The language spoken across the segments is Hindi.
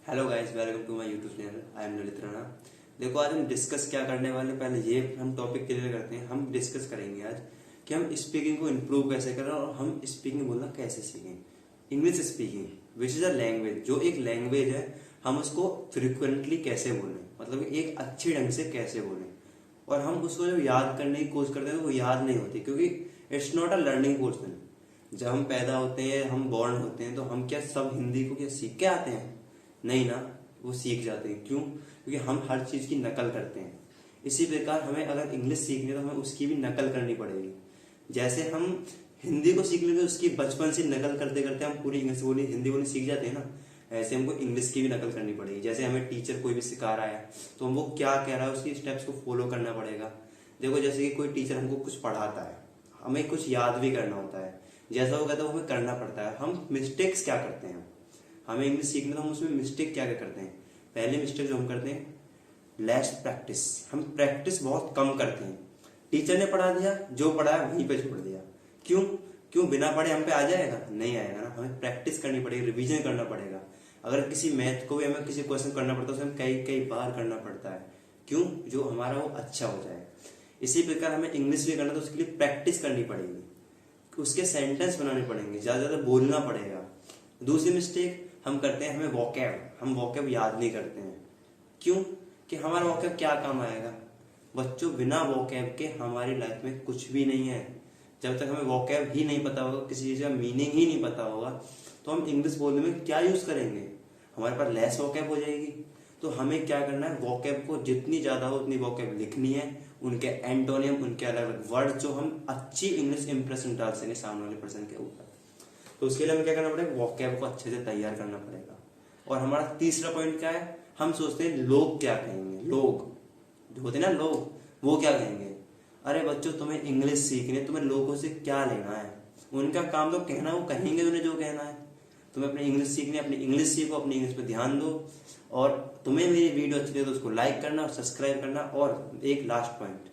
Hello guys, welcome to my YouTube channel. I am Lalit Rana. देखो, आज हम डिस्कस क्या करने वाले, पहले ये हम टॉपिक क्लियर करते हैं। हम डिस्कस करेंगे आज कि हम स्पीकिंग को इम्प्रूव कैसे करें और हम स्पीकिंग बोलना कैसे सीखें। English speaking which is a language, जो एक लैंग्वेज है, हम उसको फ्रिक्वेंटली कैसे बोलें, मतलब एक अच्छे ढंग से कैसे बोलें। और हम उसको जब याद करने की कोशिश करते हैं तो वो याद नहीं होती, क्योंकि it's not a learning portion. जब हम पैदा होते हैं, हम बॉर्न होते हैं, तो हम क्या सब हिंदी को क्या सीख के आते हैं? नहीं ना, वो सीख जाते हैं। क्यों? क्योंकि हम हर चीज की नकल करते हैं। इसी प्रकार हमें अगर इंग्लिश सीखनी है तो हमें उसकी भी नकल करनी पड़ेगी। जैसे हम हिंदी को सीख लेते उसकी बचपन से नकल करते करते हम पूरी इंग्लिश बोली हिंदी बोली सीख जाते हैं ना, ऐसे हमको इंग्लिश की भी नकल करनी पड़ेगी। जैसे हमें टीचर कोई भी सिखा रहा है तो हम वो क्या कह रहा है उसकी स्टेप्स को फॉलो करना पड़ेगा। देखो, जैसे कि कोई टीचर हमको कुछ पढ़ाता है, हमें कुछ याद भी करना होता है। जैसा वो कहता है वो हमें करना पड़ता है। हम मिस्टेक्स क्या करते हैं, हमें इंग्लिश सीखना तो हम उसमें मिस्टेक क्या क्या करते हैं। पहले मिस्टेक जो हम करते हैं, लेस प्रैक्टिस। हम प्रैक्टिस बहुत कम करते हैं। टीचर ने पढ़ा दिया, जो पढ़ाया वहीं पे छोड़ दिया। क्यों? क्यों बिना पढ़े हम पे आ जाएगा? नहीं आएगा ना। हमें प्रैक्टिस करनी पड़ेगी, रिवीजन करना पड़ेगा। अगर किसी मैथ को भी हमें किसी क्वेश्चन करना पड़ता है तो हमें कई कई बार करना पड़ता है। क्यों? जो हमारा वो अच्छा हो जाए। इसी प्रकार हमें इंग्लिश भी करना तो उसके लिए प्रैक्टिस करनी पड़ेगी, उसके सेंटेंस बनाने पड़ेंगे, ज्यादा ज्यादा बोलना पड़ेगा। दूसरी मिस्टेक हम करते हैं, हम वोकैब याद नहीं करते हैं। क्यों? कि हमारा वोकैब क्या काम आएगा? बच्चों, बिना वोकैब के हमारी लाइफ में कुछ भी नहीं है। जब तक हमें वोकैब ही नहीं पता होगा, किसी चीज का मीनिंग ही नहीं पता होगा, तो हम इंग्लिश बोलने में क्या यूज करेंगे? हमारे पास लेस वोकैब हो जाएगी। तो हमें क्या करना है, वोकैब को जितनी ज्यादा हो उतनी वोकैब लिखनी है, उनके एंटोनियम, उनके अलग अलग वर्ड, जो हम अच्छी इंग्लिश इंप्रेशन डाल सके सामने वाले पर्सन के ऊपर। तो उसके लिए हमें क्या करना पड़ेगा, वोकैब को अच्छे से तैयार करना पड़ेगा। और हमारा तीसरा पॉइंट क्या है, हम सोचते हैं लोग क्या कहेंगे। लोग जो होते हैं ना, लोग वो क्या कहेंगे। अरे बच्चों, तुम्हें इंग्लिश सीखनी है, तुम्हें लोगों से क्या लेना है? उनका काम तो कहना, वो कहेंगे उन्हें जो कहना है। तुम्हें अपनी इंग्लिश सीखनी है, अपनी इंग्लिश सीखो, अपनी इंग्लिश पे ध्यान दो। और तुम्हें मेरी वीडियो अच्छी लगे तो उसको लाइक करना और सब्सक्राइब करना। और एक लास्ट पॉइंट,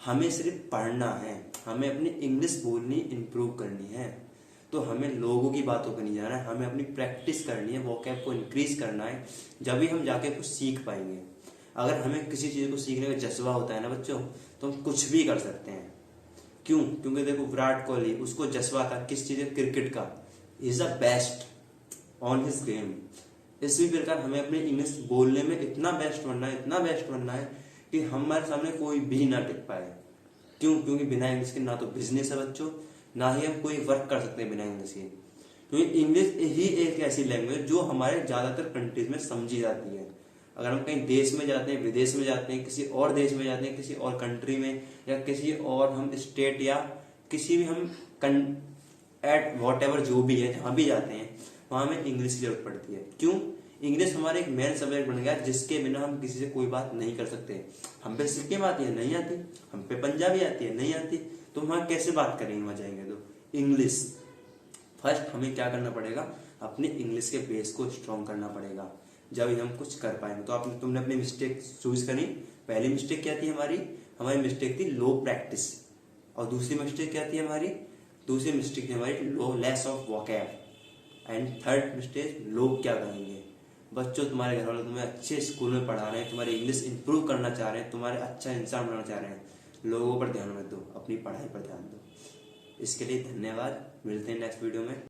हमें सिर्फ पढ़ना है, हमें अपनी इंग्लिश बोलनी इंप्रूव करनी है। तो हमें लोगों की बातों पर नहीं जाना है, हमें अपनी प्रैक्टिस करनी है, वोकैब को इंक्रीज करना है। जब भी हम जाके कुछ सीख पाएंगे। अगर हमें किसी चीज को सीखने का जज्बा होता है ना बच्चों, तो हम कुछ भी कर सकते हैं। क्यों? क्योंकि देखो, विराट कोहली, उसको जज्बा था किस चीज, क्रिकेट का। Is the best on his game. इसी प्रकार हमें अपनी इंग्लिश बोलने में इतना बेस्ट बनना है, इतना बेस्ट बनना है कि हमारे सामने कोई भी ना टिक पाए। क्यों? क्योंकि बिना इंग्लिश के ना तो बिजनेस है बच्चों, ना ही हम कोई वर्क कर सकते हैं बिना इंग्लिश के। क्योंकि इंग्लिश ही एक ऐसी लैंग्वेज जो हमारे ज्यादातर कंट्रीज में समझी जाती है। अगर हम कहीं देश में जाते हैं, विदेश में जाते हैं, किसी और देश में जाते हैं, किसी और कंट्री में, या किसी और हम स्टेट, या किसी भी हम एट वॉट एवर जो भी है, जहां भी जाते हैं, वहां हमें इंग्लिश की जरूरत पड़ती है। क्यों? इंग्लिश हमारे एक मेन सब्जेक्ट बन गया जिसके बिना हम किसी से कोई बात नहीं कर सकते। हम पे सिक्किम आती है, नहीं आती। हम पे पंजाबी आती है, नहीं आती। तो वहां कैसे बात करेंगे? वहां जाएंगे तो इंग्लिश। फर्स्ट हमें क्या करना पड़ेगा, अपनी इंग्लिश के बेस को स्ट्रॉन्ग करना पड़ेगा, जब हम कुछ कर पाएंगे। तो तुमने अपनी मिस्टेक चूज करी। पहली मिस्टेक क्या थी हमारी? हमारी मिस्टेक थी लो प्रैक्टिस। और दूसरी मिस्टेक क्या थी हमारी? दूसरी मिस्टेक थी हमारी low less of vocab. And third mistake, लोग क्या कहेंगे। बच्चों, तुम्हारे घर वाले तुम्हें अच्छे स्कूल में पढ़ा रहे हैं, तुम्हारी इंग्लिश इंप्रूव करना चाह रहे हैं, तुम्हारे अच्छा इंसान बनाना चाह रहे हैं। लोगों पर ध्यान मत दो, अपनी पढ़ाई पर ध्यान दो। इसके लिए धन्यवाद। मिलते हैं नेक्स्ट वीडियो में।